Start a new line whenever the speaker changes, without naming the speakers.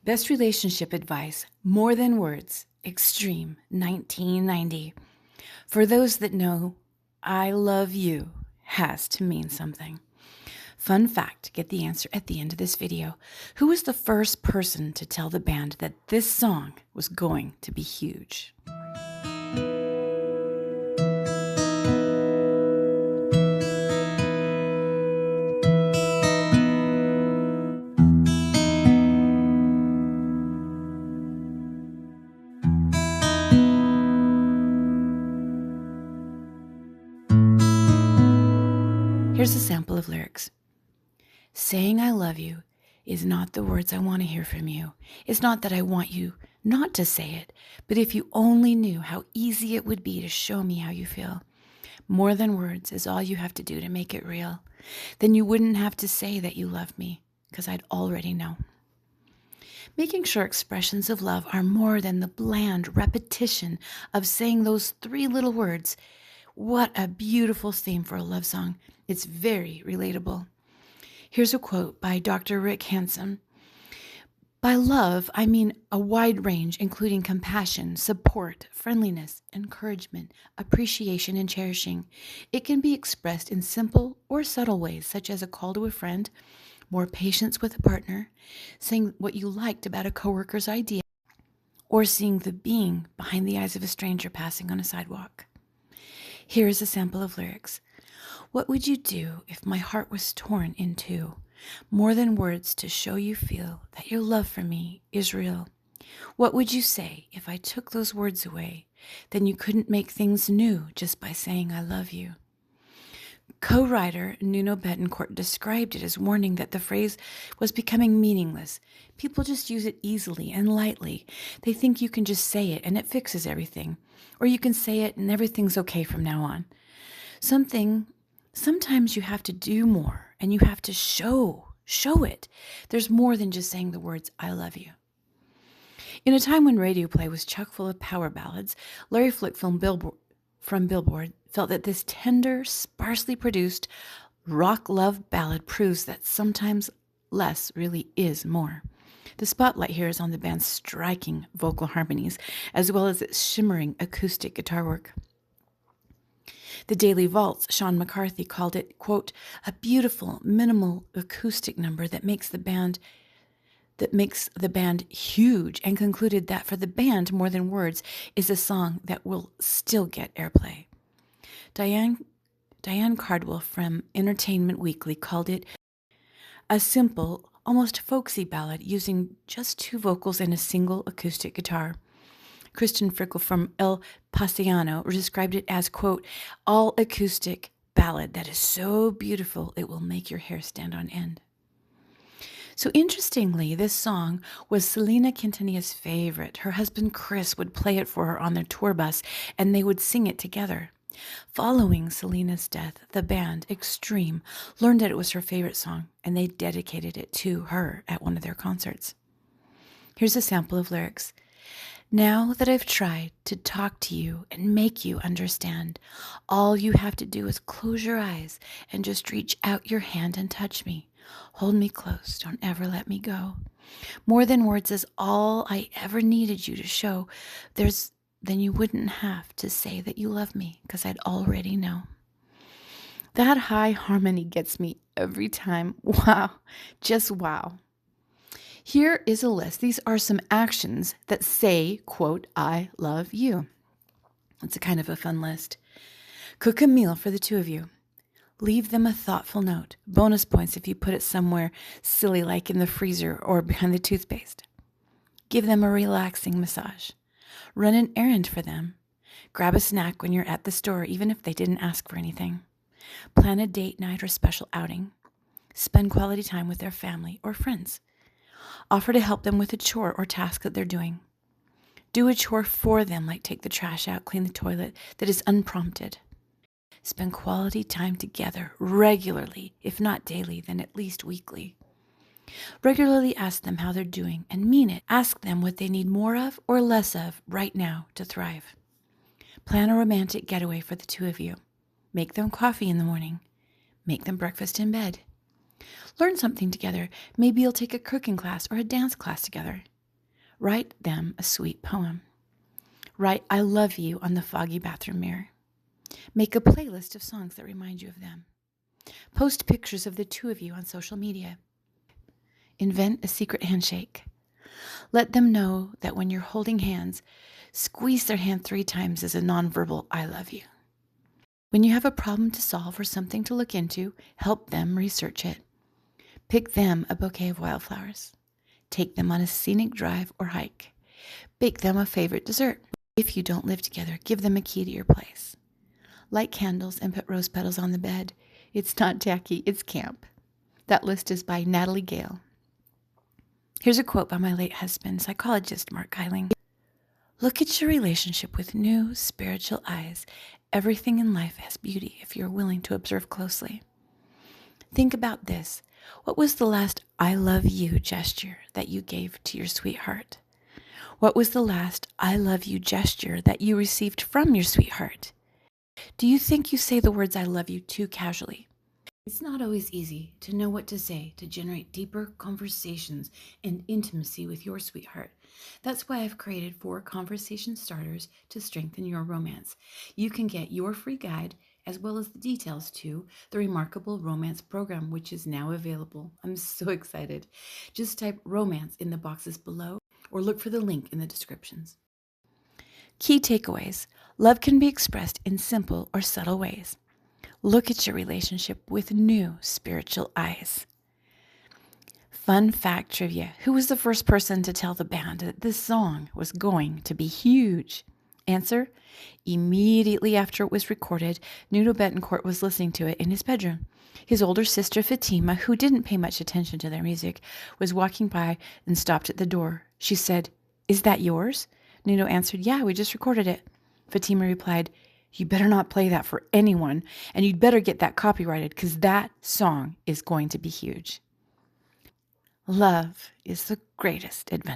Best Relationship Advice, More Than Words, Extreme, 1990. For those that know, I love you has to mean something. Fun fact, get the answer at the end of this video. Who was the first person to tell the band that this song was going to be huge? Here's a sample of lyrics. Saying I love you is not the words I want to hear from you. It's not that I want you not to say it, but if you only knew how easy it would be to show me how you feel. More than words is all you have to do to make it real. Then you wouldn't have to say that you love me, because I'd already know. Making sure expressions of love are more than the bland repetition of saying those three little words. What a beautiful theme for a love song. It's very relatable. Here's a quote by Dr. Rick Hansen. By love, I mean a wide range, including compassion, support, friendliness, encouragement, appreciation, and cherishing. It can be expressed in simple or subtle ways, such as a call to a friend, more patience with a partner, saying what you liked about a coworker's idea, or seeing the being behind the eyes of a stranger passing on a sidewalk. Here is a sample of lyrics. What would you do if my heart was torn in two? More than words to show you feel that your love for me is real. What would you say if I took those words away? Then you couldn't make things new just by saying I love you. Co-writer Nuno Betancourt described it as warning that the phrase was becoming meaningless. People just use it easily and lightly. They think you can just say it and it fixes everything. Or you can say it and everything's okay from now on. Sometimes you have to do more and you have to show it. There's more than just saying the words, I love you. In a time when radio play was chock full of power ballads, Larry Flick from Billboard felt that this tender, sparsely produced rock love ballad proves that sometimes less really is more. The spotlight here is on the band's striking vocal harmonies, as well as its shimmering acoustic guitar work. The Daily Vaults, Sean McCarthy, called it, quote, a beautiful, minimal acoustic number that makes the band huge, and concluded that for the band, More Than Words is a song that will still get airplay. Diane Cardwell from Entertainment Weekly called it a simple, almost folksy ballad using just two vocals and a single acoustic guitar. Kristen Frickle from El Paseano described it as, quote, all acoustic ballad that is so beautiful it will make your hair stand on end. So interestingly, this song was Selena Quintanilla's favorite. Her husband Chris would play it for her on their tour bus, and they would sing it together. Following Selena's death, the band, Extreme, learned that it was her favorite song, and they dedicated it to her at one of their concerts. Here's a sample of lyrics. Now that I've tried to talk to you and make you understand, all you have to do is close your eyes and just reach out your hand and touch me. Hold me close, don't ever let me go. More than words is all I ever needed you to show. Then you wouldn't have to say that you love me, because I'd already know. That high harmony gets me every time. Wow, just wow. Here is a list. These are some actions that say, quote, I love you. It's a kind of a fun list. Cook a meal for the two of you. Leave them a thoughtful note. Bonus points if you put it somewhere silly like in the freezer or behind the toothpaste. Give them a relaxing massage. Run an errand for them. Grab a snack when you're at the store, even if they didn't ask for anything. Plan a date night or special outing. Spend quality time with their family or friends. Offer to help them with a chore or task that they're doing. Do a chore for them, like take the trash out, clean the toilet, that is unprompted. Spend quality time together regularly, if not daily, then at least weekly. Regularly ask them how they're doing and mean it. Ask them what they need more of or less of right now to thrive. Plan a romantic getaway for the two of you. Make them coffee in the morning. Make them breakfast in bed. Learn something together. Maybe you'll take a cooking class or a dance class together. Write them a sweet poem. Write I love you on the foggy bathroom mirror. Make a playlist of songs that remind you of them. Post pictures of the two of you on social media. Invent a secret handshake. Let them know that when you're holding hands, squeeze their hand 3 times as a nonverbal I love you. When you have a problem to solve or something to look into, help them research it. Pick them a bouquet of wildflowers. Take them on a scenic drive or hike. Bake them a favorite dessert. If you don't live together, give them a key to your place. Light candles and put rose petals on the bed. It's not tacky, it's camp. That list is by Natalie Gale. Here's a quote by my late husband, psychologist Mark Eiling. Look at your relationship with new spiritual eyes. Everything in life has beauty if you're willing to observe closely. Think about this. What was the last I love you gesture that you gave to your sweetheart? What was the last I love you gesture that you received from your sweetheart? Do you think you say the words I love you too casually? It's not always easy to know what to say to generate deeper conversations and intimacy with your sweetheart. That's why I've created 4 conversation starters to strengthen your romance. You can get your free guide as well as the details to the Remarkable Romance Program, which is now available. I'm so excited. Just type romance in the boxes below or look for the link in the descriptions. Key takeaways. Love can be expressed in simple or subtle ways. Look at your relationship with new spiritual eyes. Fun fact trivia. Who was the first person to tell the band that this song was going to be huge? Answer: immediately after it was recorded, Nuno Betancourt was listening to it in his bedroom. His older sister Fatima, who didn't pay much attention to their music, was walking by and stopped at the door. She said, "Is that yours?" Nuno answered, "Yeah, we just recorded it." Fatima replied, "You better not play that for anyone, and you'd better get that copyrighted because that song is going to be huge." Love is the greatest adventure.